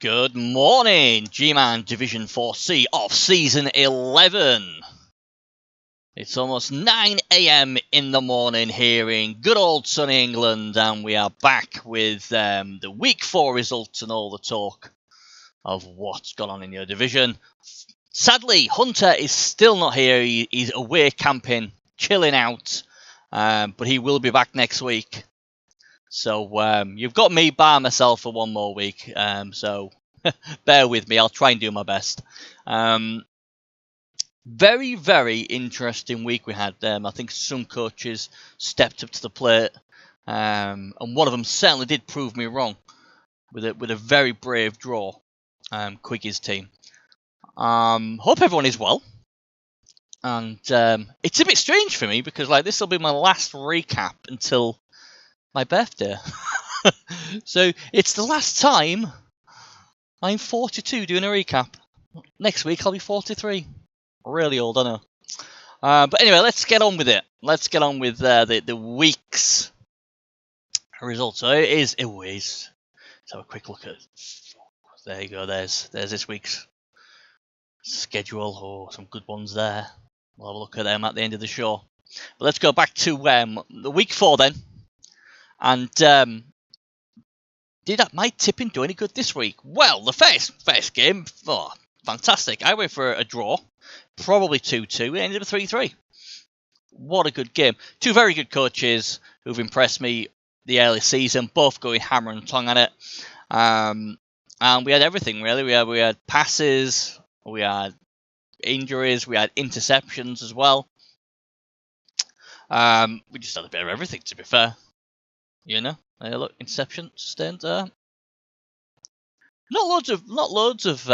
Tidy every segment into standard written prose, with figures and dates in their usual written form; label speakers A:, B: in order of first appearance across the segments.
A: Good morning, Gman Division 4C of Season 11. It's almost 9 AM in the morning here in good old sunny England, and we are back with the Week 4 results and all the talk of what's gone on in your division. Sadly, Hunter is still not here. He's away camping, chilling out, but he will be back next week. So you've got me by myself for one more week, so bear with me. I'll try and do my best. Very, very interesting week we had. I think some coaches stepped up to the plate, and one of them certainly did prove me wrong with a very brave draw. Quiggy's team. Hope everyone is well. And it's a bit strange for me because this will be my last recap until my birthday. So it's the last time I'm 42 doing a recap. Next week I'll be 43. Really old, I know. But anyway, let's get on with it. Let's get on with the week's results. So it is. Let's have a quick look at. There you go. There's this week's schedule. Oh, some good ones there. We'll have a look at them at the end of the show. But let's go back to the week 4 then. And did my tipping do any good this week? Well, the first game, fantastic. I went for a draw, probably 2-2. It ended up 3-3. What a good game. Two very good coaches who've impressed me the early season, both going hammer and tongue at it. And we had everything, really. We had passes, we had injuries, we had interceptions as well. We just had a bit of everything, to be fair. You know, look, interception sustained there. Not loads of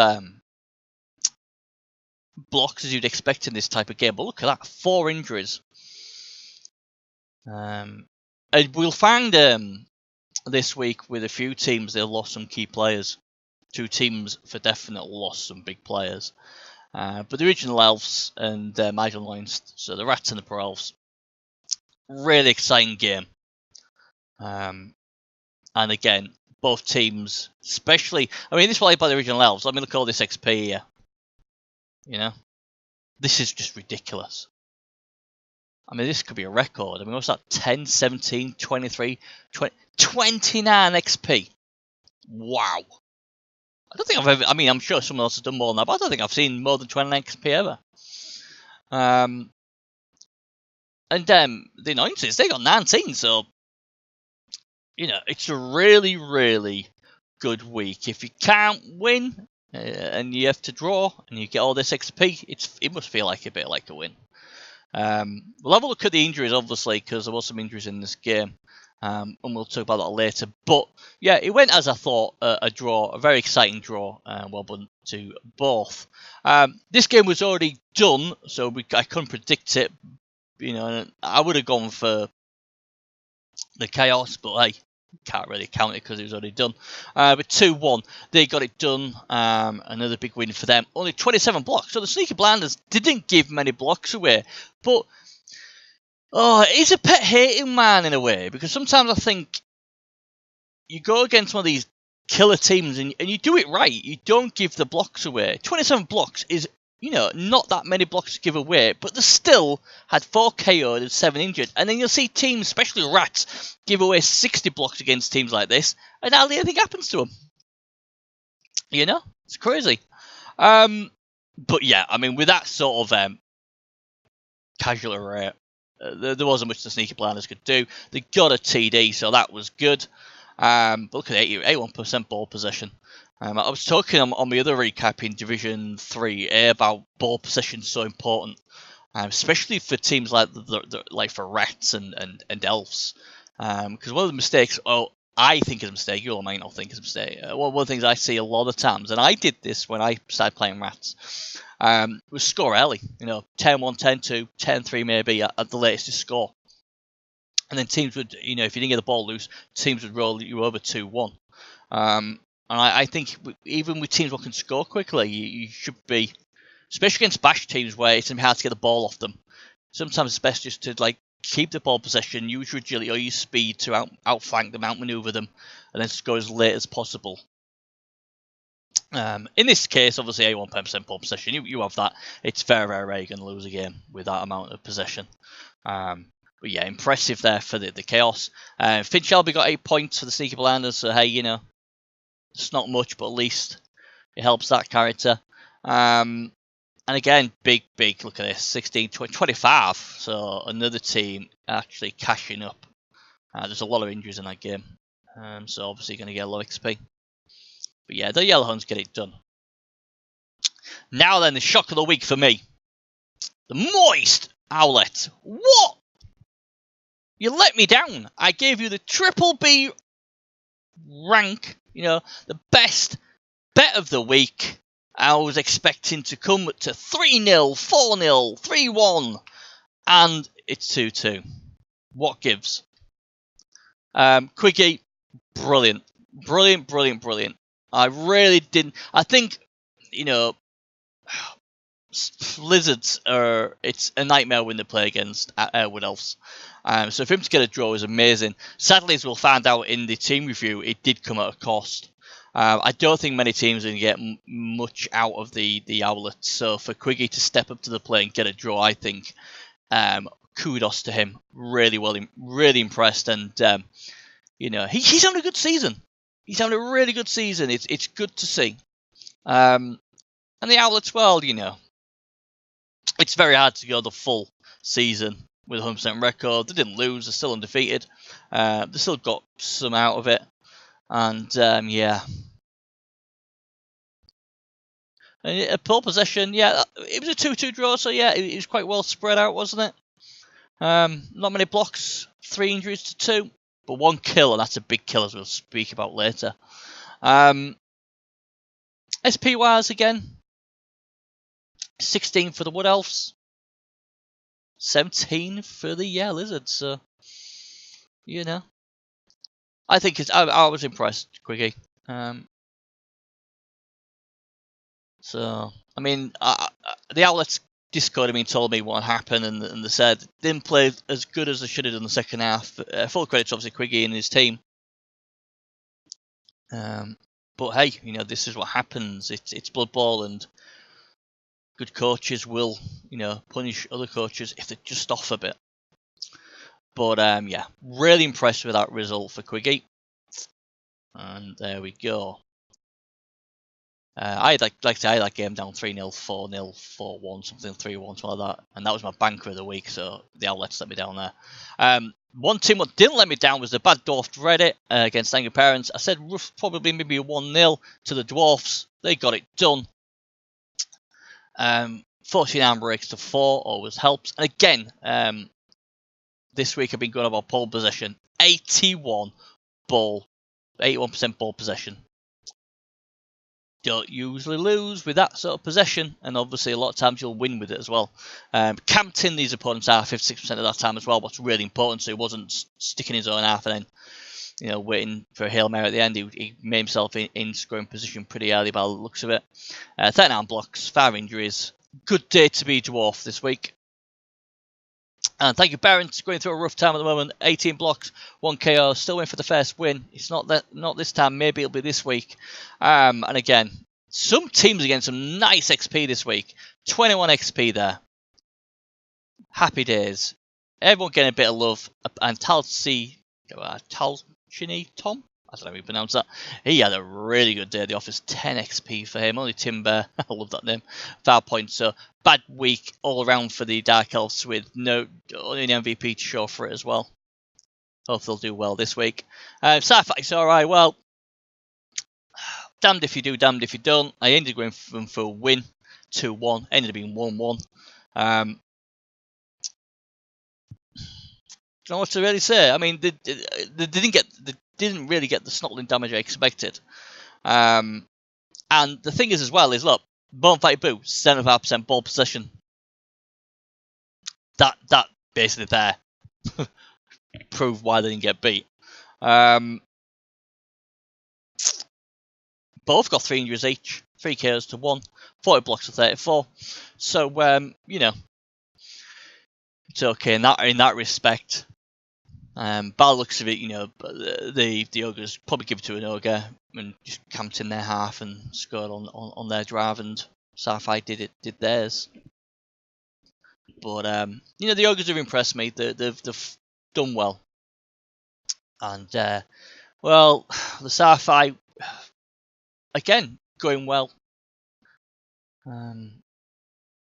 A: blocks as you'd expect in this type of game, but look at that, 4 injuries. And we'll find this week with a few teams they've lost some key players. 2 teams for definite lost some big players. But the Original Elves and Michael Lions, so the Rats and the Pro Elves, really exciting game. And again, both teams, especially, this is played by the Original Elves. Let me look at all this XP here. You know, this is just ridiculous. This could be a record. What's that? 10, 17, 23, 20, 29 XP. Wow. I don't think I've ever, I'm sure someone else has done more than that, but I don't think I've seen more than 29 XP ever. And the Anointers, they got 19, so it's a really, really good week. If you can't win and you have to draw and you get all this XP, it must feel like a bit like a win. We'll have a look at the injuries, obviously, because there was some injuries in this game, and we'll talk about that later. But yeah, it went as I thought, a draw, a very exciting draw. Well done to both. This game was already done, so I couldn't predict it. I would have gone for the chaos, but hey, can't really count it because it was already done. But 2-1, they got it done. Another big win for them. Only 27 blocks. So the Sneaky Blinders didn't give many blocks away. But it's a pet hating man in a way, because sometimes I think you go against one of these killer teams and you do it right. You don't give the blocks away. 27 blocks is, not that many blocks to give away, but they still had 4 KO'd and 7 injured. And then you'll see teams, especially Rats, give away 60 blocks against teams like this, and hardly anything happens to them. It's crazy. But yeah, with that sort of casual array, there wasn't much the Sneaky Blinders could do. They got a TD, so that was good. But look at 81% ball possession. I was talking on the other recap in Division 3 about ball possession so important, especially for teams like for Rats and Elves. Because one of the mistakes, I think is a mistake, you all might not think is a mistake. One of the things I see a lot of times, and I did this when I started playing Rats, was score early. 10-1, 10-2, 10-3 maybe at the latest to score. And then teams would, if you didn't get the ball loose, teams would roll you over 2-1. And I think even with teams who can score quickly, you should be, especially against bash teams where it's hard to get the ball off them. Sometimes it's best just to keep the ball possession, use your agility or use speed to outflank them, outmaneuver them, and then score as late as possible. In this case, obviously, 81% ball possession. You have that. It's very, very rare you're going to lose a game with that amount of possession. But yeah, impressive there for the Chaos. Finn Shelby got 8 points for the Sneaky Blinders, so hey, you know, it's not much, but at least it helps that character. And again, big, look at this, 16, 20, 25. So another team actually cashing up. There's a lot of injuries in that game. So obviously going to get a lot of XP. But yeah, the Yellowhunts get it done. Now then, the shock of the week for me. The Moist Owlet. What? You let me down. I gave you the triple B rank, you know, the best bet of the week. I was expecting to come to 3-0, 4-0, 3-1, and it's 2-2. What gives? Quickie, brilliant. I really didn't. I think, you know, Lizards it's a nightmare when they play against Wood Elves. So for him to get a draw is amazing. Sadly, as we'll find out in the team review, it did come at a cost. I don't think many teams are going to get much out of the Owlet. So for Quiggy to step up to the plate and get a draw, I think kudos to him. Really impressed, and you know, he's having a good season. He's having a really good season. It's good to see. And the Owlets, well, you know, it's very hard to go the full season with a 100% record. They didn't lose. They're still undefeated. They still got some out of it. And, yeah. And a pole possession, yeah, it was a 2-2 draw, so yeah, it was quite well spread out, wasn't it? Not many blocks, 3 injuries to 2, but 1 kill, and that's a big kill, as we'll speak about later. SP-wise, again, 16 for the Wood Elves, 17 for the Lizards. So, you know, I think I was impressed, Quiggy. So, I mean, the Owlets Discord, told me what happened, and they said they didn't play as good as they should have done in the second half. Full credit to obviously Quiggy and his team. But hey, you know, this is what happens. It's Blood Bowl, and good coaches will, you know, punish other coaches if they're just off a bit. But yeah, really impressed with that result for Quiggy. And there we go. I had that game down 3-0, 4-0, 4-1, something 3-1, something like that. And that was my banker of the week, so the Outlets let me down there. One team that didn't let me down was the Bad Dwarf Reddit against Angry Parents. I said probably maybe a 1-0 to the Dwarfs. They got it done. 14 arm breaks to 4 always helps. And again, this week I've been going about ball possession. 81% ball possession. Don't usually lose with that sort of possession, and obviously a lot of times you'll win with it as well. Camped in these opponents are 56% of that time as well, what's really important, so he wasn't sticking his own half and then, you know, waiting for a Hail Mary at the end. He made himself in scoring position pretty early by the looks of it. 39 blocks, 5 injuries. Good day to be Dwarf this week. And thank you, Barron's going through a rough time at the moment. 18 blocks, 1 KO, still in for the first win. It's not this time, maybe it'll be this week. And again, some teams are getting some nice XP this week. 21 XP there. Happy days. Everyone getting a bit of love. And Talchini Tom? I don't know how you pronounce that. He had a really good day at the office. 10 XP for him. Only Timber. I love that name. 5 points. So, bad week all around for the Dark Elves with only an MVP to show for it as well. Hope they'll do well this week. Sci-Fi's alright. Well, damned if you do, damned if you don't. I ended up going for a win. 2-1. Ended up being 1-1. Don't know what to really say. I mean, they didn't really get the snottling damage I expected. And the thing is as well is, look, Bonfire Boo, 75% ball possession. That basically there proved why they didn't get beat. Both got 3 injuries each, 3 KOs to 1, 40 blocks to 34. So you know, it's okay in that respect. By the looks of it, you know, the Ogres probably give it to an Ogre and just camped in their half and scored on their drive, and Sci-Fi did theirs. But you know, the Ogres have impressed me. They've done well, and well, the Sci-Fi again going well.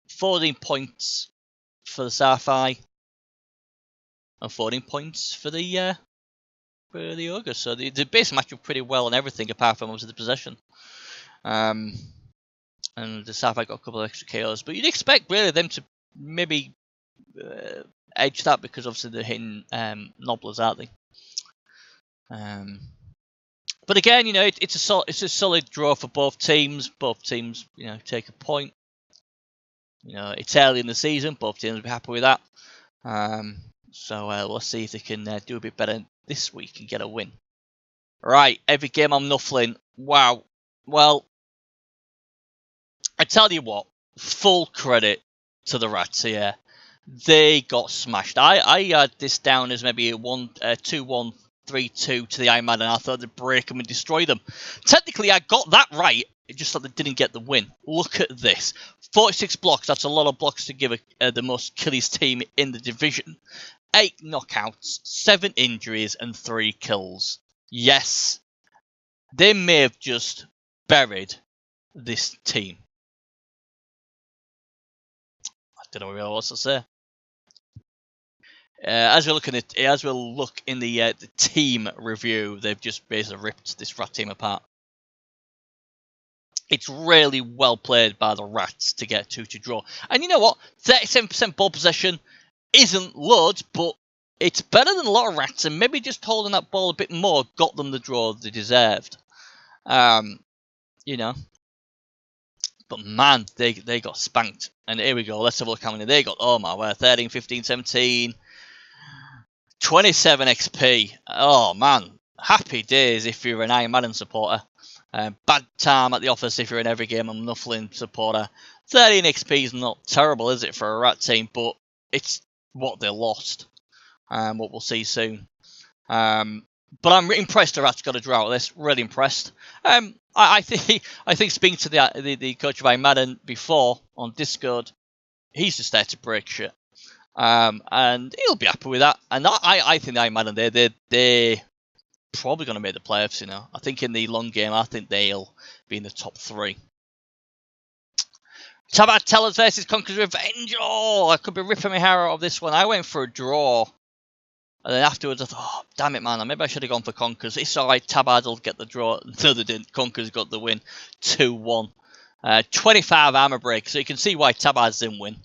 A: 14 points for the Sci-Fi and 14 points for the Ogres. So the base match up pretty well on everything apart from obviously the possession. And the Sci-Fi got a couple of extra KOs, but you'd expect really them to maybe edge that because obviously they're hitting Nobblers, aren't they? But again, you know, it's a solid draw for both teams. Both teams, you know, take a point. You know, it's early in the season. Both teams will be happy with that. So we'll see if they can do a bit better this week and get a win. Right, every game I'm nuffling. Wow. Well, I tell you what, full credit to the Rats here. They got smashed. I had this down as maybe a 2-1, 3-2 to the Iron, and I thought they'd break them and destroy them. Technically, I got that right. It just that they didn't get the win. Look at this. 46 blocks. That's a lot of blocks to give the most killies team in the division. 8 knockouts, 7 injuries, and 3 kills. Yes, they may have just buried this team. I don't know really what else to say. As we'll look in the team review, they've just basically ripped this Rat team apart. It's really well played by the Rats to get 2 to draw. And you know what? 37% ball possession isn't loads, but it's better than a lot of Rats, and maybe just holding that ball a bit more got them the draw they deserved. You know. But man, they got spanked. And here we go. Let's have a look how many they got. Oh my word. 13, 15, 17. 27 XP. Oh man. Happy days if you're an Iron Madden supporter. Bad time at the office if you're in every game I'm nuffling supporter. 13 XP is not terrible, is it, for a Rat team? But it's what they lost. What we'll see soon. But I'm impressed the Rats got a draw out of this. Really impressed. I think speaking to the coach of Iron Madden before on Discord, he's just there to break shit. And he'll be happy with that. And I think the Iron Madden, they're probably going to make the playoffs, you know. I think in the long game, I think they'll be in the top 3. How about Tellers versus Conqueror's Revenge? Oh, I could be ripping my hair out of this one. I went for a draw. And then afterwards, I thought, oh, damn it, man. Maybe I should have gone for Conquerors. It's all right. Tabard will get the draw. No, they didn't. Conquerors got the win. 2-1. 25 armor break. So you can see why Tabards didn't win.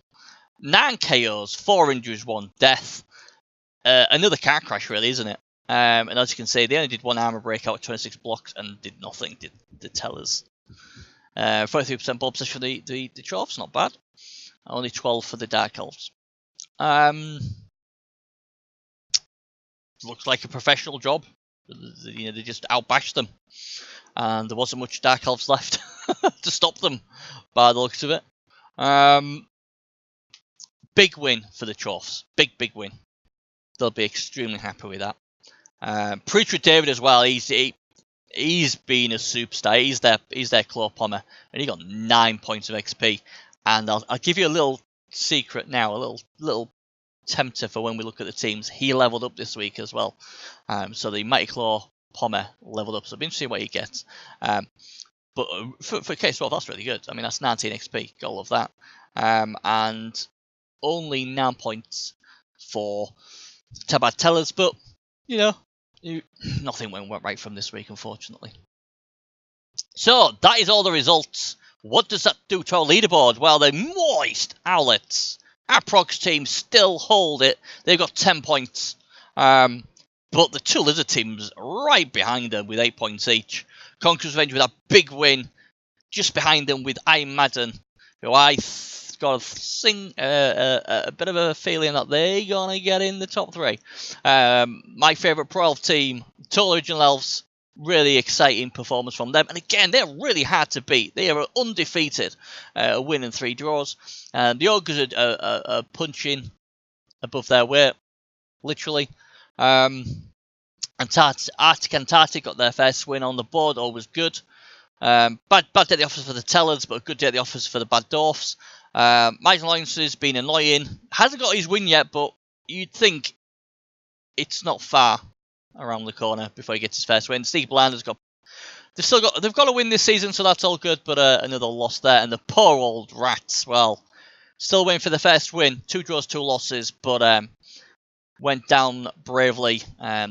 A: 9 KOs, 4 injuries, 1 death. Another car crash, really, isn't it? And as you can see, they only did 1 armor break out of 26 blocks and did nothing, did the Tellers. 43% ball possession for the Dwarfs, not bad. Only 12 for the Dark Elves. Looks like a professional job. You know, they just outbashed them. And there wasn't much Dark Elves left to stop them, by the looks of it. Big win for the Dwarfs. Big win. They'll be extremely happy with that. Preacher David as well, he's been a superstar. He's their claw pommer. And he got 9 points of XP. And I'll give you a little secret now, a little tempter for when we look at the teams. He leveled up this week as well. So the Mighty Claw Pommer leveled up. So it'll be interesting what he gets. But for K12, that's really good. I mean, that's 19 XP. Got all of that. And only 9 points for Tabard Tellers. But, you know, nothing went right from this week, unfortunately. So, that is all the results. What does that do to our leaderboard? Well, the Moist Owlets. Our Progs team still hold it. They've got 10 points. But the 2 Lizard teams right behind them with 8 points each. Conqueror's Revenge with a big win. Just behind them with Iron Madden, who I got a bit of a feeling that they're going to get in the top 3. My favourite Pro Elf team, Total Original Elves. Really exciting performance from them. And again, they're really hard to beat. They are undefeated. A win and 3 draws. And the Ogres are punching above their weight. Literally. Arctic Antarctic got their first win on the board, always good. Bad day at the office for the Tellers, but a good day at the office for the Bad Dwarfs. Miles Alliance has been annoying. Hasn't got his win yet, but you'd think it's not far around the corner before he gets his first win. Steve Bland has got. They've got to win this season, so that's all good. But another loss there, and the poor old Rats. Well, still waiting for the first win. 2 draws, 2 losses, but went down bravely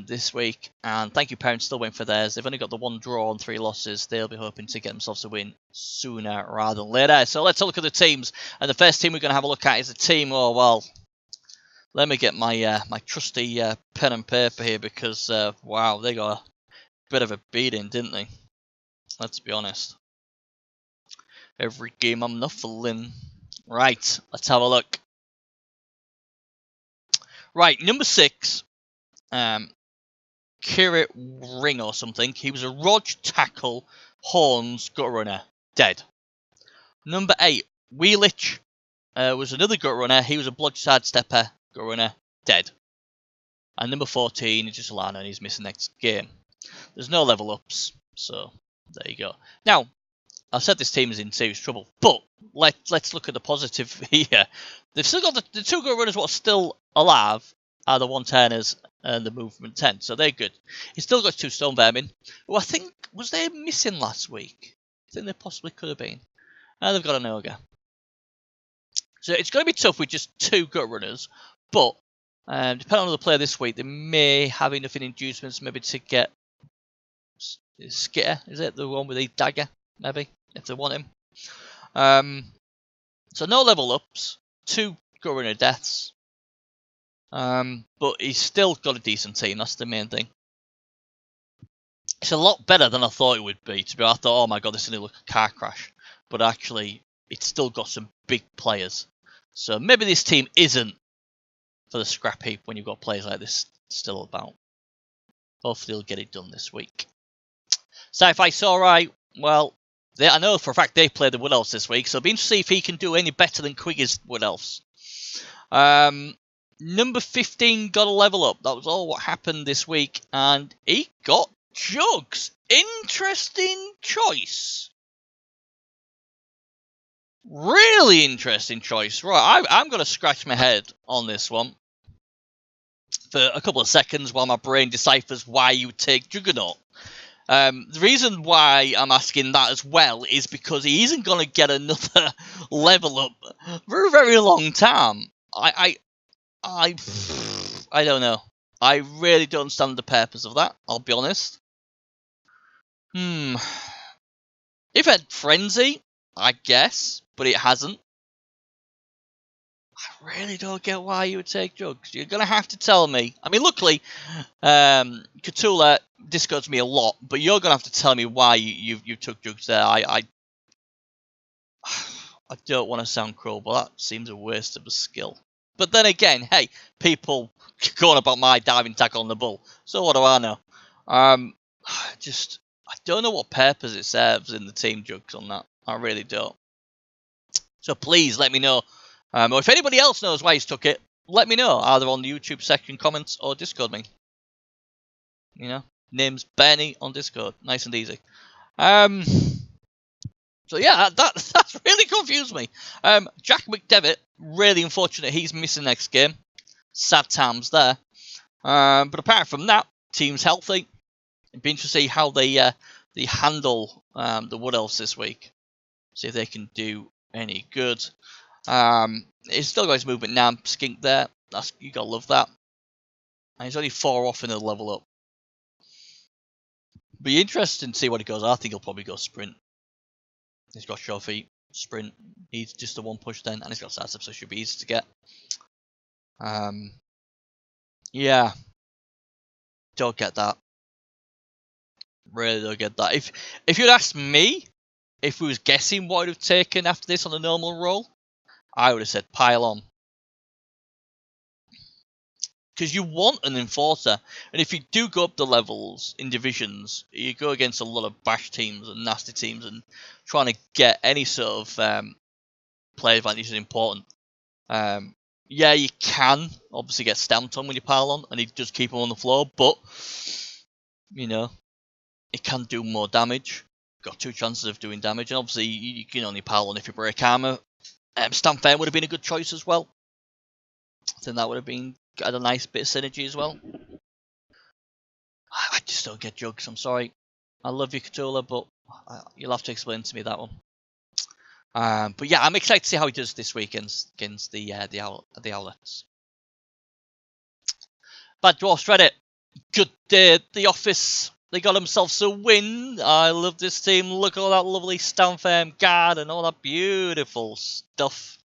A: this week. And thank you, parents, still waiting for theirs. They've only got the 1 draw and 3 losses. They'll be hoping to get themselves a win sooner rather than later. So let's look at the teams. And the first team we're going to have a look at is the team. Oh well. Let me get my my trusty pen and paper here because wow, they got a bit of a beating, didn't they? Let's be honest. Every game I'm nuffling. Right, let's have a look. Right, number 6, Kirit Ring or something. He was a Rog Tackle, Horns, Gut Runner, dead. Number 8, Wheelich was another Gut Runner. He was a Blodge Sidestepper, Gut Runner, dead. And number 14 is just Lana, and he's missing next game. There's no level ups, so there you go. Now, I said this team is in serious trouble, but let's look at the positive here. They've still got the 2 Gut Runners what are still alive are the 110ers and the Movement 10, so they're good. He's still got 2 Stone Vermin, who I think, was they missing last week? I think they possibly could have been. And they've got an Ogre. So it's going to be tough with just 2 Gut Runners, but depending on the player this week, they may have enough in inducements maybe to get Skitter, is it? The one with the dagger, maybe, if they want him. So no level ups, 2 Gut Runner deaths. But he's still got a decent team, that's the main thing. It's a lot better than I thought it would be. To be honest, I thought, oh my god, this is going to look like a car crash. But actually, it's still got some big players. So maybe this team isn't for the scrap heap when you've got players like this still about. Hopefully they'll get it done this week. Sci-Fi's alright. Well, I know for a fact they played the Wood Elves this week, so it'll be interesting to see if he can do any better than Quiggy's Wood Elves. Number 15 got a level up. That was all what happened this week, and he got Jugs. Interesting choice. Really interesting choice. Right, I'm going to scratch my head on this one for a couple of seconds while my brain deciphers why you would take Juggernaut. The reason why I'm asking that as well is because he isn't going to get another level up for a very long time. I don't know. I really don't understand the purpose of that, I'll be honest. If it had Frenzy, I guess, but it hasn't. I really don't get why you would take Jugs. You're going to have to tell me. I mean, luckily, Cthulhu discodes me a lot, but you're going to have to tell me why you took Jugs there. I don't want to sound cruel, but that seems a waste of a skill. But then again, hey, people going about my diving tackle on the bull, so what do I know? I don't know what purpose it serves in the team Jugs on that. I really don't. So please let me know. Or if anybody else knows why he's took it, let me know, either on the YouTube section comments or Discord me. You know, name's Bernie on Discord, nice and easy. So yeah, that's really confused me. Jack McDevitt, really unfortunate he's missing next game. Sad times there. But apart from that, team's healthy. It'd be interesting to see how they handle the Wood Elves this week. See if they can do any good. He's still got his movement now. Skink there. You gotta love that. And he's only 4 off in the level up. Be interesting to see what he goes. I think he'll probably go sprint. He's got short feet, sprint. He's just a 1 push then, and he's got sidestep, so it should be easy to get. Yeah. Don't get that. Really don't get that. If you'd asked me, if we was guessing what I'd have taken after this on a normal roll, I would have said pile on. Because you want an enforcer. And if you do go up the levels in divisions, you go against a lot of bash teams and nasty teams, and trying to get any sort of play advantage is important. Yeah, you can obviously get stamped on when you pile on, and he does keep him on the floor, but, you know, it can do more damage. Got 2 chances of doing damage, and obviously you can only pile on if you break armor. Stamp Fair would have been a good choice as well. I think that would have been had a nice bit of synergy as well. I just don't get Jugs, I'm sorry. I love you, Cthulhu, but you'll have to explain to me that one. But yeah, I'm excited to see how he does this weekend against the Owlets. Bad Dwarfs Reddit. Good day at the office. They got themselves a win. I love this team. Look at all that lovely Stanfam guard and all that beautiful stuff.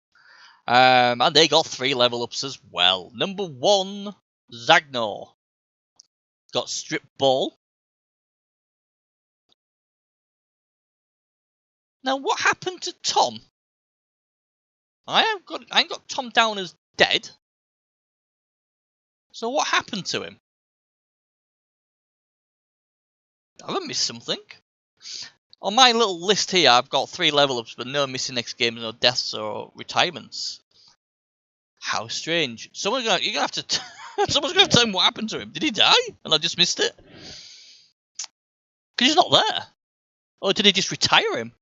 A: And they got 3 level ups as well. Number 1, Zagnor. Got Strip Ball. Now, what happened to Tom? I ain't got Tom down as dead. So what happened to him? Have I missed something? On my little list here, I've got 3 level ups, but no missing next games, no deaths or retirements. How strange! You're gonna have to. Someone's gonna tell him what happened to him. Did he die? And I just missed it. Because he's not there. Or did he just retire him?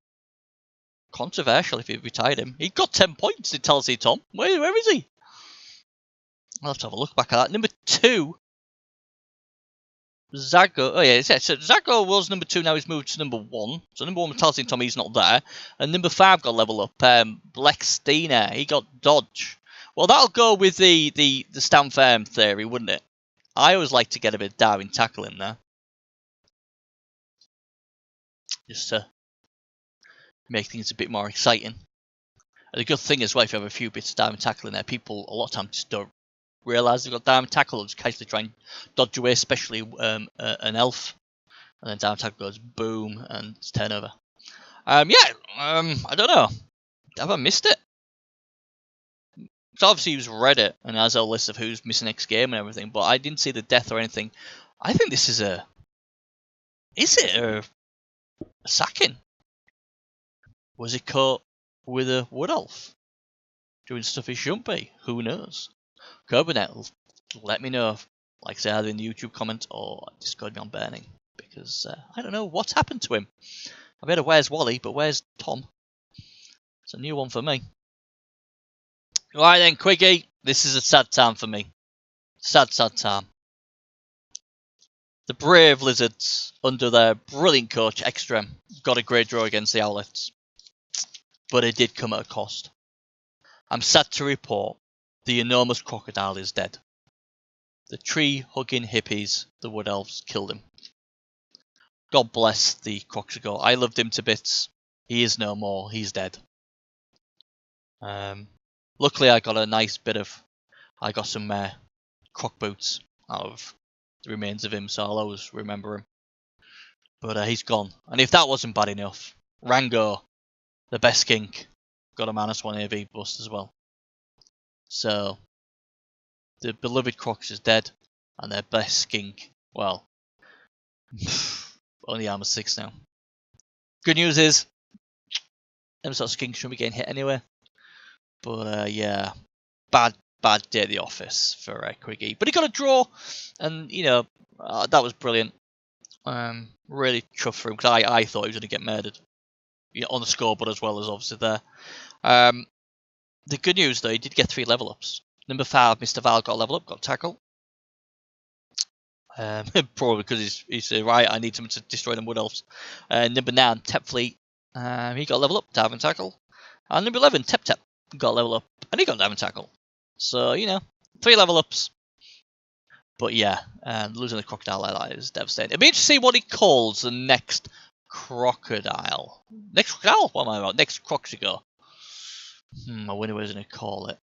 A: Controversial if he retired him. He got 10 points. It tells you, Tom. Where is he? I'll have to have a look back at that. Number 2. Zago. Oh yeah, so Zago was number 2. Now he's moved to number 1. So number 1 tells you, Tom, he's not there. And number 5 got level up. Blexsteiner. He got dodge. Well, that'll go with the stand firm theory, wouldn't it? I always like to get a bit of diving tackle in there. Just to make things a bit more exciting. And the good thing as well, if you have a few bits of diving tackle in there, people a lot of times just don't realise they've got diving tackle, or just occasionally try and dodge away, especially an elf. And then diving tackle goes boom and it's turnover. I don't know. Have I missed it? So obviously he was Reddit and has a list of who's missing next game and everything, but I didn't see the death or anything. I think this is a... Is it a sacking? Was he caught with a wood elf? Doing stuff he shouldn't be? Who knows? Coburnet, let me know, like I said, either in the YouTube comment or Discord on burning, because I don't know what's happened to him. I've heard of where's Wally, but where's Tom? It's a new one for me. Right then, Quiggy, this is a sad time for me. Sad time. The brave Lizards, under their brilliant coach, Extrem, got a great draw against the Owlets. But it did come at a cost. I'm sad to report the enormous crocodile is dead. The tree-hugging hippies, the wood elves, killed him. God bless the crocodile. I loved him to bits. He is no more. He's dead. Luckily, I got a nice bit of... I got some croc boots out of the remains of him, so I'll always remember him. But he's gone. And if that wasn't bad enough, Rango, the best skink, got a -1 AV bust as well. So, the beloved Crocs is dead, and their best skink, well, only armor 6 now. Good news is, them sort of skinks shouldn't be getting hit anyway. But yeah, bad day at the office for Quiggy. But he got a draw, and you know, that was brilliant. Really chuffed for him, because I thought he was going to get murdered. You know, on the scoreboard as well as obviously there. The good news though, he did get 3 level ups. Number 5, Mr. Val got a level up, got tackle. Probably because he's right, I need someone to destroy them wood elves. Number 9, Tep Fleet, he got a level up, dive and tackle. And number 11, Tep got a level up, and he got dive and tackle. So, you know, 3 level ups. But yeah, losing the crocodile like that is devastating. It'd be interesting to see what he calls the next crocodile. Next crocodile? What am I about? Next Croxigo. I wonder what he's going to call it.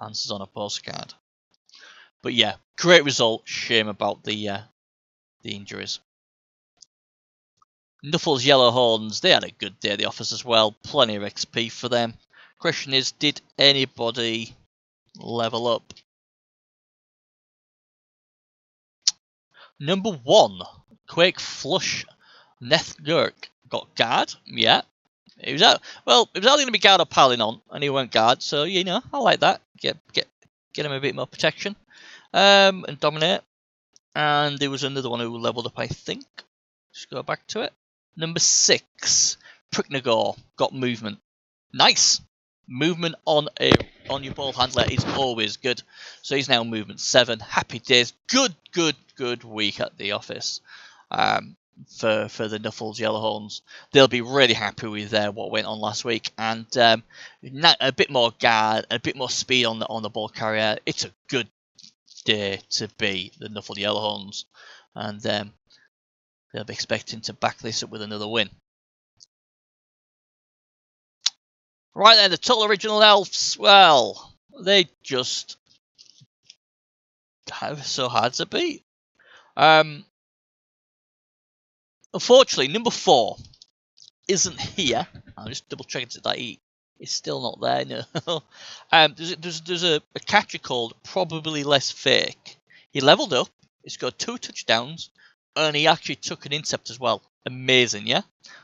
A: Answers on a postcard. But yeah, great result. Shame about the injuries. Knuffles Yellow Horns, they had a good day at the office as well. Plenty of XP for them. Question is, did anybody level up? Number 1, Quake Flush Nethgurk got guard. Yeah, He was out. Well, it was either going to be guard or piling on, and he went guard. So you know, I like that. Get him a bit more protection, and dominate. And there was another one who leveled up, I think. Just go back to it. Number 6, Pricknagor got movement. Nice. Movement on your ball handler is always good. So he's now movement 7. Happy days. Good week at the office. For the Nuffles Yellowhorns, they'll be really happy with what went on last week, and a bit more guard, a bit more speed on the ball carrier. It's a good day to be the Nuffle Yellowhorns, and they'll be expecting to back this up with another win. Right then, the Total Original Elves. Well, they just have so hard to beat. Unfortunately, number 4 isn't here. I'm just double checking that he's still not there. No. There's a catcher called Probably Less Fake. He leveled up. He's got 2 touchdowns, and he actually took an intercept as well. Amazing, yeah.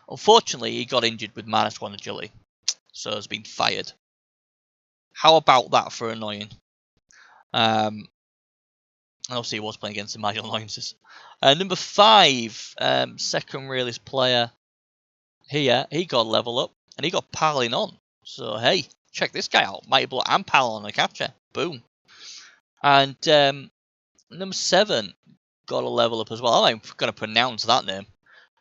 A: Unfortunately, he got injured with -1 agility, so has been fired. How about that for annoying? Obviously, he was playing against the Magical Annoyances. Number 5, second realist player here. He got level up and he got piling on. So hey, check this guy out. Mighty Blow and piling on the catcher. Boom. And number 7 got a level up as well. I'm going to pronounce that name,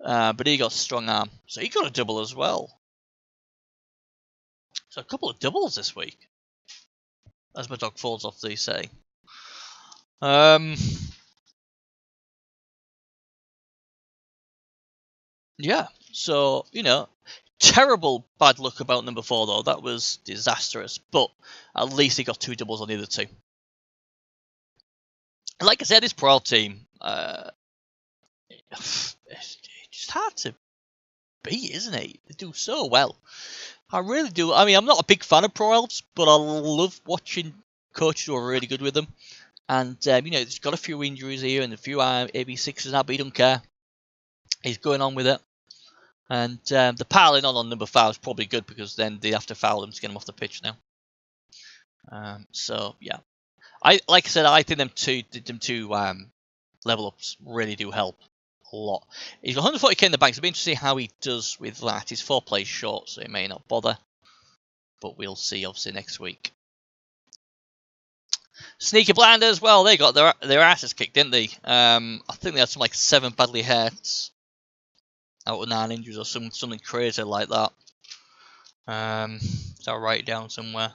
A: but he got strong arm, so he got a double as well. So a couple of doubles this week, as my dog falls off the say. Yeah, so, you know, terrible bad luck about number 4, though. That was disastrous, but at least he got 2 doubles on the other 2. Like I said, this Pro team, it's just hard to beat, isn't it? They do so well. I really do. I mean, I'm not a big fan of Pro Elves, but I love watching coaches who are really good with them. And, you know, he's got a few injuries here and a few AB6s now, but he don't care. He's going on with it. And the piling on number 5 is probably good, because then they have to foul him to get him off the pitch now. So, yeah. Like I said, I think them two level ups really do help a lot. He's got 140k in the bank, so it'll be interesting to see how he does with that. He's 4 plays short, so he may not bother. But we'll see, obviously, next week. Sneaky Blinders, well, they got their asses kicked, didn't they? I think they had some like 7 badly hurts out of 9 injuries or something crazy like that. So I'll write it down somewhere.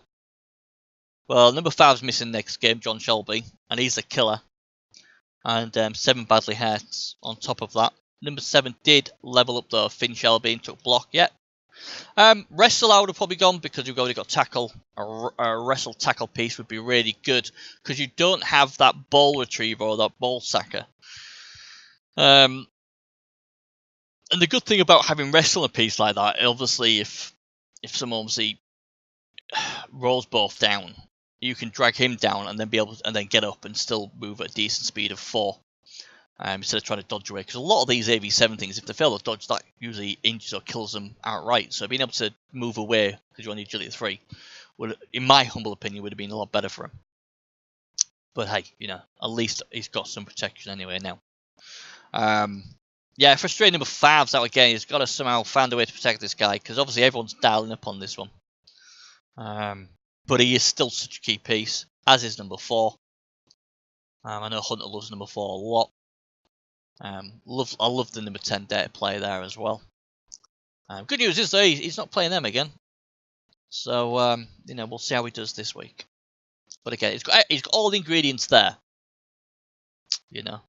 A: Well, number 5's missing next game, John Shelby, and he's a killer. And 7 badly hurts on top of that. Number 7 did level up though, Finn Shelby, and took block yet. Wrestle I would have probably gone, because you've already got tackle. A wrestle tackle piece would be really good, because you don't have that ball retriever or that ball sacker. And the good thing about having wrestle a piece like that, obviously, if someone obviously rolls both down, you can drag him down and then get up and still move at a decent speed of 4. Instead of trying to dodge away, because a lot of these AV7 things, if they fail to dodge, that usually injures or kills them outright. So being able to move away because you're on agility 3 would, in my humble opinion, would have been a lot better for him. But hey, you know, at least he's got some protection anyway now. Yeah, frustrating number 5's out again. He's got to somehow find a way to protect this guy, because obviously everyone's dialing up on this one. But he is still such a key piece, as is number 4. I know Hunter loves number 4 a lot. I love the number 10 data player there as well. Good news is though, he's not playing them again. So you know, we'll see how he does this week. But again, he's got all the ingredients there. You know,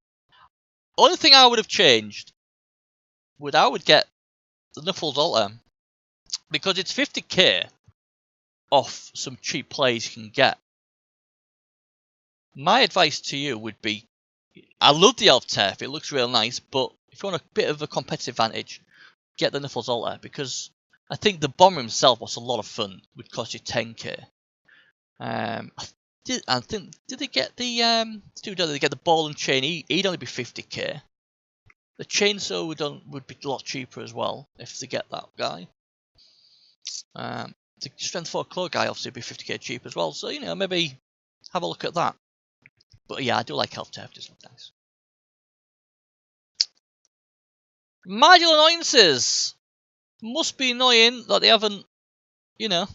A: only thing I would have changed I would get the Nuffles Alter, because it's 50k off some cheap plays you can get. My advice to you would be, I love the Elf Turf, it looks real nice, but if you want a bit of a competitive advantage, get the Nuffles Alter, because I think the bomber himself was a lot of fun, would cost you 10k. Did they get the did they get the ball and chain? He'd only be 50k. The chainsaw would be a lot cheaper as well if they get that guy. The strength 4 claw guy obviously would be 50k cheap as well, so you know, maybe have a look at that. But yeah, I do like health tap, just look nice. Marginal annoyances! Must be annoying that they haven't, you know,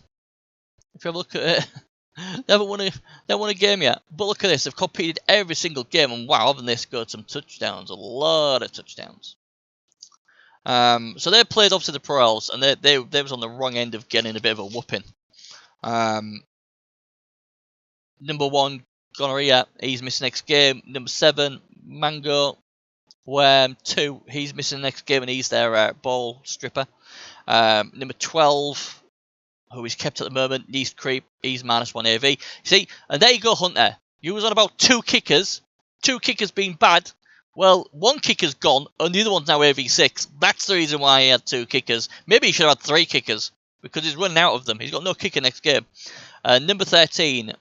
A: if you have a look at it, they haven't won a game yet. But look at this, they've competed every single game, and wow, haven't they scored some touchdowns, a lot of touchdowns. So they played obviously the Pro Elves, and they was on the wrong end of getting a bit of a whooping. Number 1, Gonorrhea, he's missing next game. Number 7, Mango, 2, he's missing next game, and he's their ball stripper. Number 12, who is kept at the moment, East Creep, he's -1 AV. See, and there you go, Hunter. You was on about 2 kickers being bad. Well, 1 kicker's gone, and the other one's now AV6. That's the reason why he had 2 kickers. Maybe he should have had 3 kickers, because he's running out of them. He's got no kicker next game. Number 13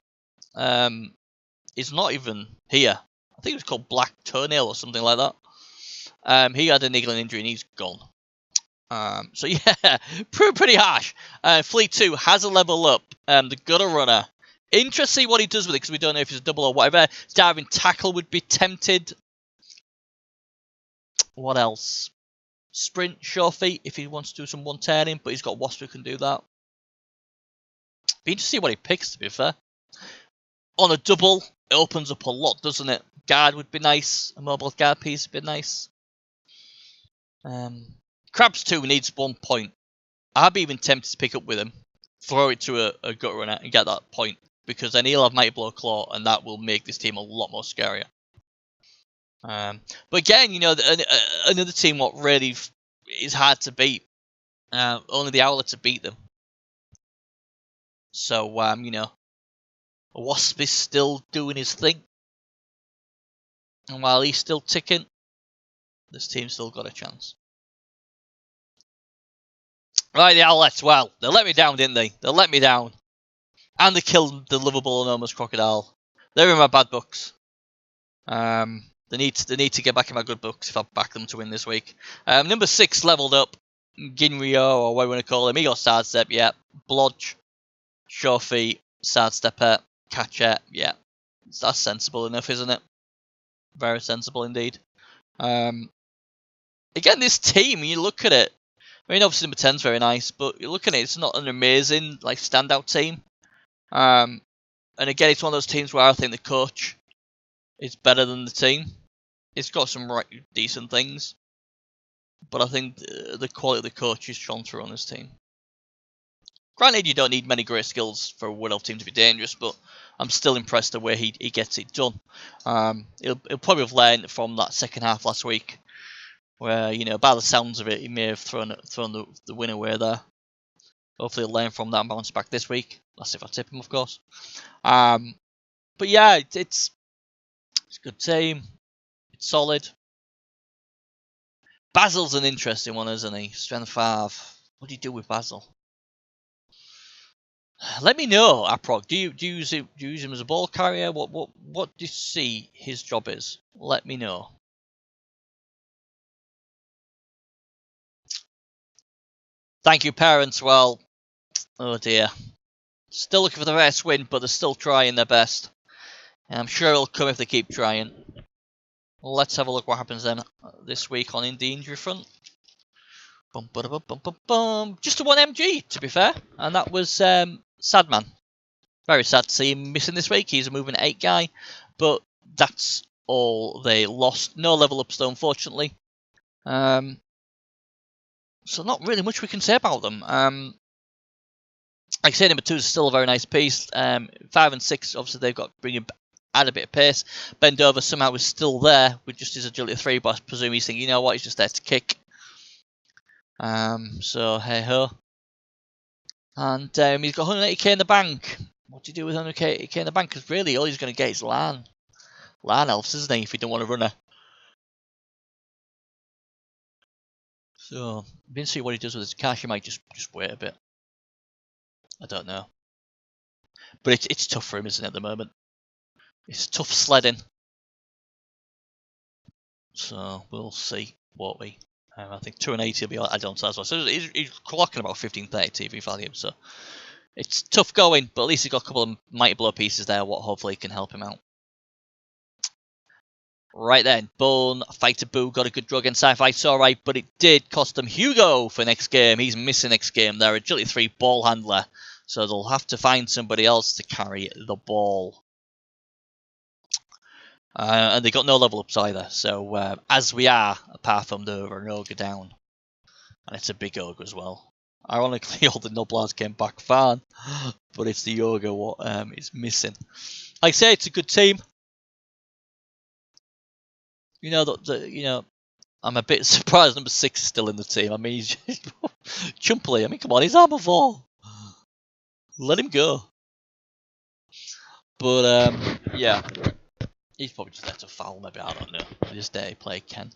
A: is not even here. I think it was called Black Toenail or something like that. He had a niggling injury and he's gone. So yeah, pretty harsh. Fleet 2 has a level up. The Gutter Runner. Interesting to see what he does with it, because we don't know if it's a double or whatever. Diving Tackle would be tempted. What else? Sprint, Sure Feet, if he wants to do some one-turning, but he's got Wasp who can do that. Be interesting to see what he picks, to be fair. On a double, it opens up a lot, doesn't it? Guard would be nice. A mobile guard piece would be nice. Crabs 2 needs 1 point. I'd be even tempted to pick up with him, throw it to a Gut Runner and get that point, because then he'll have Mighty Blow Claw, and that will make this team a lot more scarier. But again, you know, another team what really is hard to beat. Only the Owlets have beat them. So, you know, Wasp is still doing his thing. And while he's still ticking, this team's still got a chance. Right, the Owlets, well, they let me down, didn't they? They let me down. And they killed the lovable enormous crocodile. They're in my bad books. They need to get back in my good books if I back them to win this week. Number 6 leveled up. Ginryo, or what you want to call him. He got Sidestep, yeah. Blodge, Sure Feet, Sidestepper, Catcher, yeah. That's sensible enough, isn't it? Very sensible indeed. Again, this team, you look at it. I mean, obviously number 10's very nice, but you look at it, it's not an amazing, like, standout team. And again, it's one of those teams where I think the coach is better than the team. It's got some right decent things, but I think the quality of the coach is shown through on this team. Granted, you don't need many great skills for a Wood Elf team to be dangerous, but I'm still impressed the way he gets it done. He'll probably have learned from that second half last week, where, you know, by the sounds of it, he may have thrown the win away there. Hopefully he'll learn from that and bounce back this week. That's if I tip him, of course. But yeah, it's a good team. It's solid. Basil's an interesting one, isn't he? Strength 5. What do you do with Basil? Let me know, Aprog. Do you use him as a ball carrier? What do you see his job is? Let me know. Thank you, parents. Well, oh dear. Still looking for the best win, but they're still trying their best. And I'm sure it'll come if they keep trying. Let's have a look what happens then this week on the injury front. Bum, ba, bum, bum, bum, bum. Just a 1 MG, to be fair. And that was Sadman. Very sad to see him missing this week. He's a moving 8 guy. But that's all they lost. No level ups though, unfortunately. So not really much we can say about them. Like I say, number 2 is still a very nice piece. 5 and 6, obviously they've got add a bit of pace. Bend Over somehow is still there with just his agility 3, but I presume he's thinking, you know what, he's just there to kick. So hey ho. And he's got 180k in the bank. What do you do with 180k in the bank? Because really all he's going to get is Lan Elves, isn't he, if he don't want a runner. So we'll see what he does with his cash. He might just wait a bit. I don't know. But it's tough for him, isn't it, at the moment? It's tough sledding. So we'll see, won't we? I think 280 will be added on to that as well. So he's clocking about 1530 TV value. So it's tough going, but at least he's got a couple of mighty blow pieces there, what hopefully can help him out. Right then, Bone, Fighter Boo got a good draw against Sci-Fi, it's alright, but it did cost them Hugo for next game. He's missing next game. They're Agility 3 ball handler, so they'll have to find somebody else to carry the ball. And they got no level ups either, so as we are, apart from the Ogre down. And it's a big Ogre as well. Ironically, all the Noblars came back fine, but it's the Ogre what is missing. Like I say, it's a good team. You know, I'm a bit surprised number 6 is still in the team. I mean, he's just Chumply. I mean, come on, he's armor 4. Let him go. But, yeah. He's probably just there to foul, maybe, I don't know. Just there to play Ken.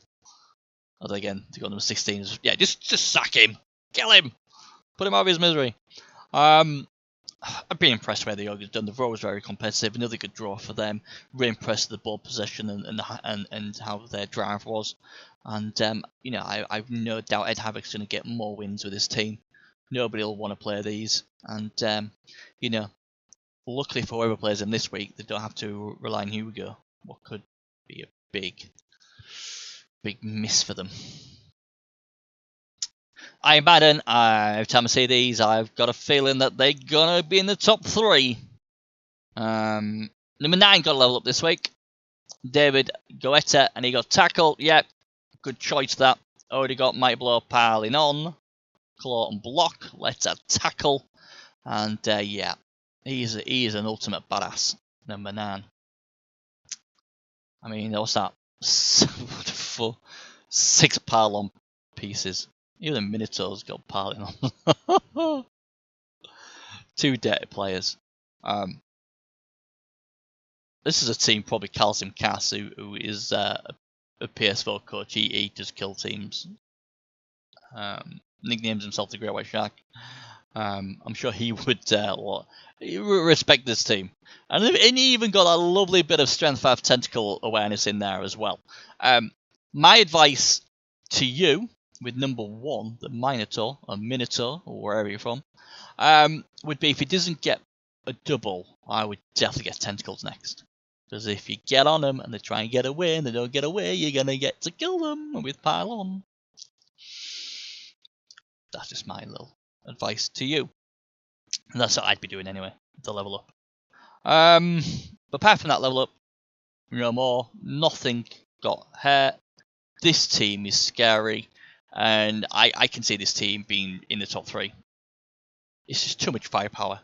A: Although, again, they got number 16. Yeah, just sack him. Kill him. Put him out of his misery. I've been impressed where the Ogre's done. The draw was very competitive. Another good draw for them. Really impressed with the ball possession and how their drive was. And you know, I've no doubt Ed Havoc's going to get more wins with his team. Nobody will want to play these. And you know, luckily for whoever plays them this week, they don't have to rely on Hugo. What could be a big miss for them. I Madden, every time I say these, I've got a feeling that they're going to be in the top 3. Number 9 got a level up this week. David Goetta, and he got tackle. Yep, good choice that. Already got Mighty Blow piling on. Claw and block. Let's have tackle. And yeah, he is an ultimate badass. Number 9. I mean, what's that? 6 pile-on pieces. Even the Minotaur's got piling on. 2 dirty players. This is a team, probably Calcium Cass, who is a PS4 coach. He does kill teams. Nicknames himself the Great White Shark. I'm sure he would respect this team. And he even got a lovely bit of Strength 5 Tentacle awareness in there as well. My advice to you, with number 1, the Minotaur, or Minotaur, or wherever you're from, would be if he doesn't get a double, I would definitely get Tentacles next. Because if you get on them and they try and get away and they don't get away, you're going to get to kill them with pile on. That's just my little advice to you. And that's what I'd be doing anyway, the level up. But apart from that level up, no more. Nothing got hurt. This team is scary. And I can see this team being in the top 3. It's just too much firepower.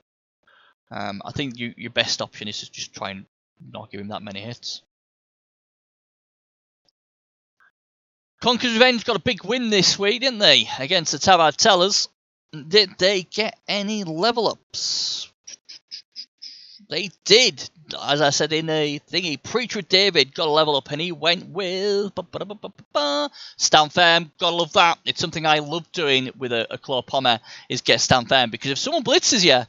A: I think your best option is to just try and not give him that many hits. Conqueror's Revenge got a big win this week, didn't they? Against the Tabard Tellers. Did they get any level ups? They did. As I said in the thingy, Preacher David got a level up and he went with Stand Firm. Gotta love that. It's something I love doing with a Claw Pommer, is get Stand Firm, because if someone blitzes you and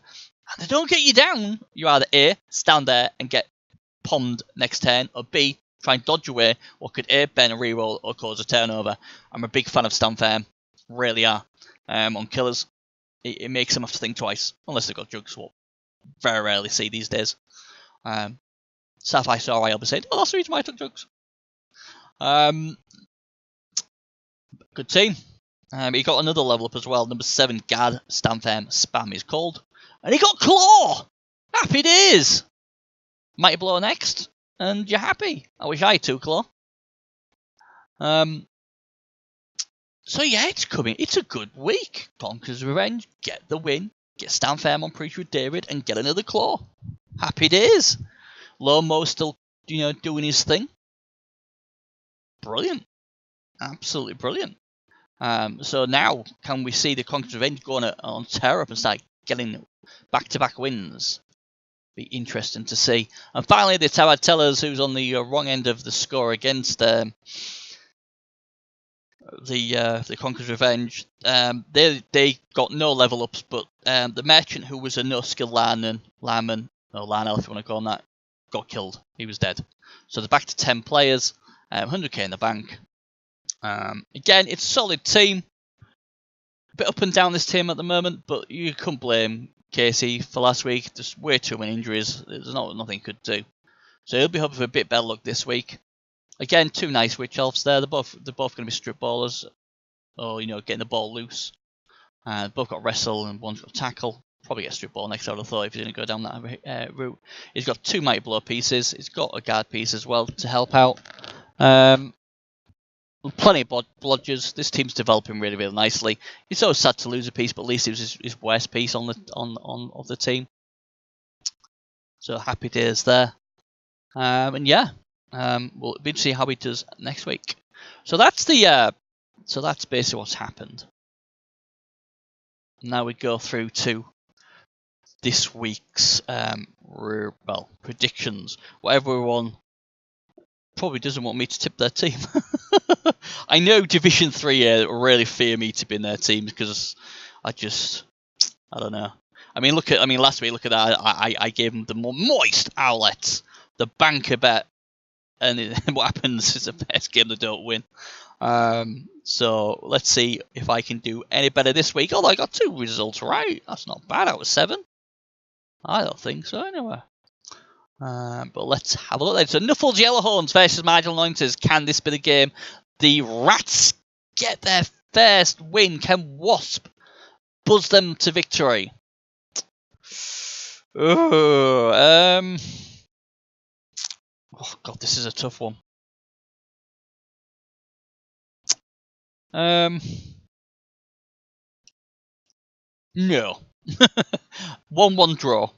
A: they don't get you down, you either A, stand there and get pommed next turn, or B, try and dodge away what could A, bend a reroll or cause a turnover. I'm a big fan of Stand Firm. Really are. On killers. It makes them have to think twice, unless they've got jugs, what very rarely see these days. Sapphire saw I'll be saying, oh, that's the reason why I took drugs. Good team. He got another level up as well. Number 7, Gad, Stand Firm, Spam is called. And he got Claw! Happy days! Mighty Blow next, and you're happy. I wish I had 2 Claw. So yeah, it's coming. It's a good week. Conqueror's Revenge, get the win. Get Stand Firm on Preacher with David and get another Claw. Happy days. Lone Mo still, doing his thing. Brilliant. Absolutely brilliant. So now, can we see the Conqueror's Revenge going on tear up and start getting back-to-back wins? Be interesting to see. And finally, the Tabard Tellers, who's on the wrong end of the score against the Conqueror's Revenge. They got no level ups, but the merchant, who was a no skill lineman, or line elf if you want to call him that, got killed. He was dead. So they're back to 10 players, 100k in the bank. Again, it's a solid team. A bit up and down this team at the moment, but you couldn't blame Casey for last week. Just way too many injuries. There's nothing he could do. So he'll be hoping for a bit better luck this week. Again, 2 nice witch elves there. They're both going to be strip ballers, or getting the ball loose. Both got wrestle and one's got tackle. Probably get strip ball next. I would have thought if he didn't go down that route. He's got 2 mighty blow pieces. He's got a guard piece as well to help out. Plenty of blodgers. This team's developing really, really nicely. It's so sad to lose a piece, but at least it was his worst piece on the team. So happy days there. And yeah, we'll be to see how he does next week. So that's that's basically what's happened. Now we go through to this week's predictions. What everyone probably doesn't want me to tip their team. I know Division 3 really fear me tipping their teams because I don't know. Last week, look at that. I gave them the more moist outlets, the banker bet, and what happens is the best game they don't win. So let's see if I can do any better this week. Although I got 2 results right. That's not bad out of 7. I don't think so anyway. But let's have a look then. So Nuffles Yellowhorns versus Marginal Anointers. Can this be the game? The Rats get their first win. Can Wasp buzz them to victory? Oh god, this is a tough one. No. 1-1 draw.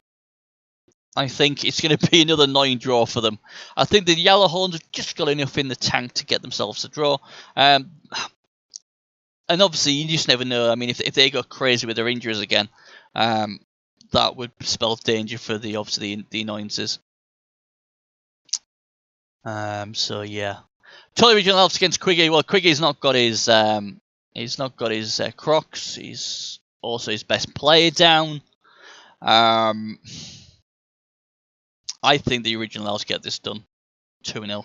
A: I think it's going to be another 9 draw for them. I think the Yellowhorns have just got enough in the tank to get themselves a draw. And obviously, you just never know. I mean, if they go crazy with their injuries again, that would spell danger for the Annoyances. So yeah, Totally Regional Elves against Quiggy. Well, Quiggy's not got his Crocs. He's also his best player down. I think the Original Elves get this done 2-0.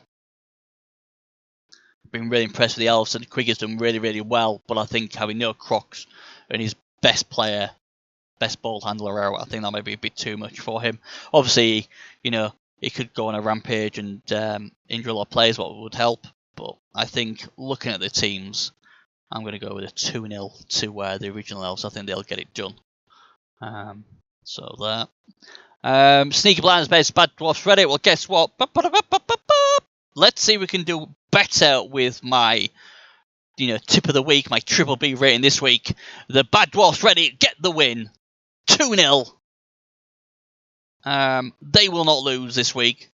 A: Been really impressed with the Elves, and Quiggy's done really, really well. But I think having no Crocs and his best player, best ball handler out, I think that might be a bit too much for him. Obviously, he could go on a rampage and injure a lot of players, what would help. But I think looking at the teams, I'm going to go with a 2-0 to the Original Elves. I think they'll get it done. So that. Sneaky Blinders based Bad Dwarfs Reddit. Well, guess what? Let's see if we can do better with my, tip of the week, my triple B rating this week. The Bad Dwarfs Reddit get the win. 2-0. They will not lose this week.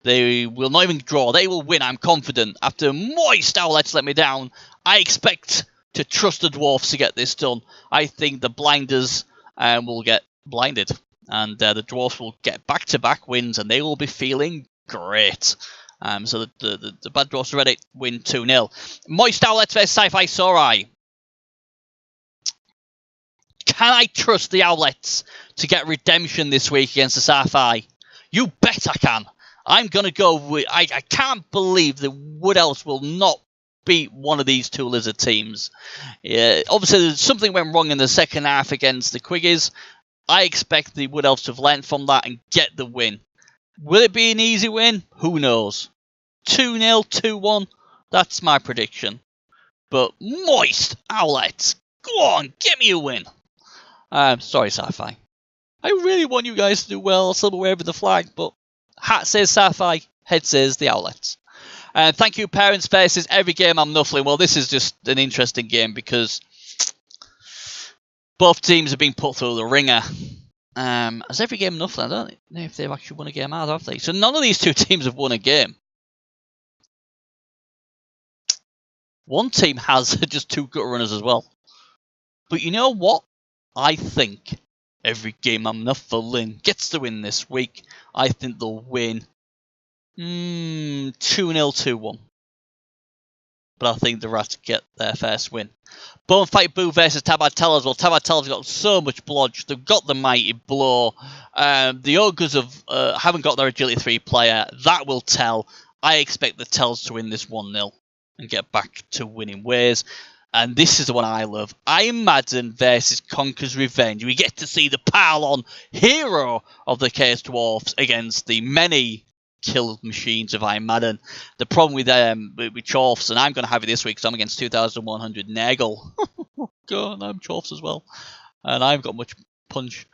A: They will not even draw. They will win, I'm confident. After moist outlets let me down, I expect to trust the Dwarfs to get this done. I think the Blinders will get blinded. And the Dwarfs will get back-to-back wins, and they will be feeling great. So the Bad Dwarfs Reddit win 2-0. Moist Outlets vs Sci-Fi Sorai. Can I trust the Outlets to get redemption this week against the Sci-Fi? You bet I can. I'm going to go with... I can't believe the Wood Elves will not beat one of these 2 Lizard teams. Obviously, something went wrong in the second half against the Quiggies. I expect the Wood Elves to have learned from that and get the win. Will it be an easy win? Who knows? 2-0, 2-1. That's my prediction. But moist Outlets. Go on, get me a win. Sorry, Sci-Fi. I really want you guys to do well. Still waving the flag, but hat says Sci-Fi, head says the Outlets. Thank you, Parents Faces. Every game I'm nuffling. Well, this is just an interesting game because both teams have been put through the ringer. Has every game nuffling? I don't know if they've actually won a game either, have they? So none of these 2 teams have won a game. One team has just 2 gut runners as well. But you know what? I think every game I'm nuffling gets the win this week. I think they'll win 2-0, 2-1. But I think the Rats get their first win. Bone Fight Boo versus Tabard Tellers. Well, Tabard Tellers got so much blodge. They've got the mighty blow. The Ogres haven't got their Agility 3 player. That will tell. I expect the Tells to win this 1-0. and get back to winning ways. And this is the one I love. Iron Maiden versus Conker's Revenge. We get to see the pile-on hero of the Chaos Dwarfs against the many kill machines of Iron Maiden. The problem with Chorfs, and I'm going to have it this week because I'm against 2,100 Nagel. Oh God, I'm Chorfs as well. And I haven't got much punch.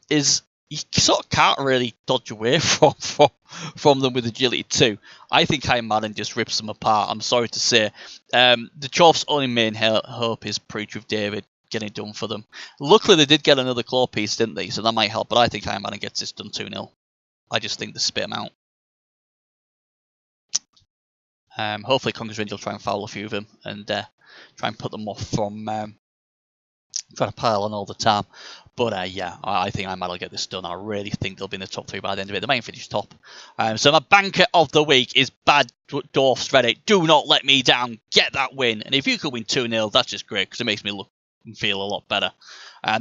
A: Is you sort of can't really dodge away from them with agility too. I think Iron Maiden just rips them apart. I'm sorry to say. The Chorfs' only main hope is Preach with David getting it done for them. Luckily, they did get another claw piece, didn't they? So that might help. But I think Iron Maiden gets this done 2-0. I just think they spit them out. Hopefully, Conker's Revenge will try and foul a few of them and try and put them off from trying to pile on all the time. But yeah, I think I might get this done. I really think they'll be in the top 3 by the end of it. They might finish top. So my banker of the week is Bad Dwarfs Reddit. Do not let me down. Get that win. And if you could win 2-0, that's just great because it makes me look and feel a lot better.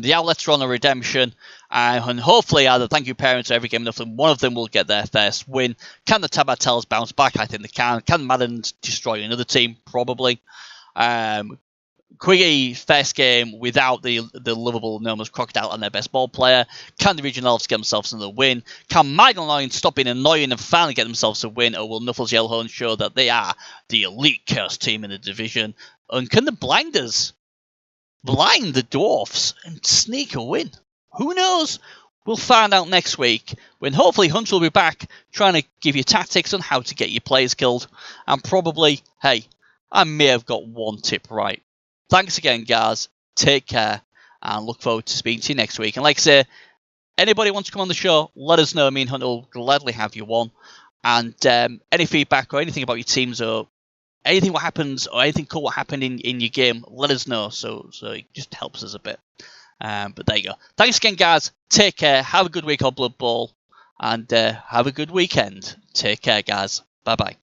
A: The outlets are on a redemption. And hopefully either thank you parents or every game enough, and one of them will get their first win. Can the Tabatels bounce back? I think they can. Can Madden destroy another team? Probably. Quiggy first game without the lovable Noma's Crocodile and their best ball player. Can the Regional Elves get themselves another win? Can Michael Lion stop being annoying and finally get themselves a win? Or will Knuffles Yellowhorn show that they are the elite Curse team in the division? And can the Blinders blind the Dwarfs and sneak a win? Who knows? We'll find out next week when hopefully Hunter will be back trying to give you tactics on how to get your players killed. And probably, hey, I may have got one tip right. Thanks again, guys. Take care, and look forward to speaking to you next week. And like I say, anybody wants to come on the show, let us know. Me and Hunter will gladly have you on. And any feedback or anything about your teams or anything what happens or anything cool what happened in your game, let us know. So it just helps us a bit. But there you go. Thanks again, guys. Take care. Have a good week on Blood Bowl. And have a good weekend. Take care, guys. Bye-bye.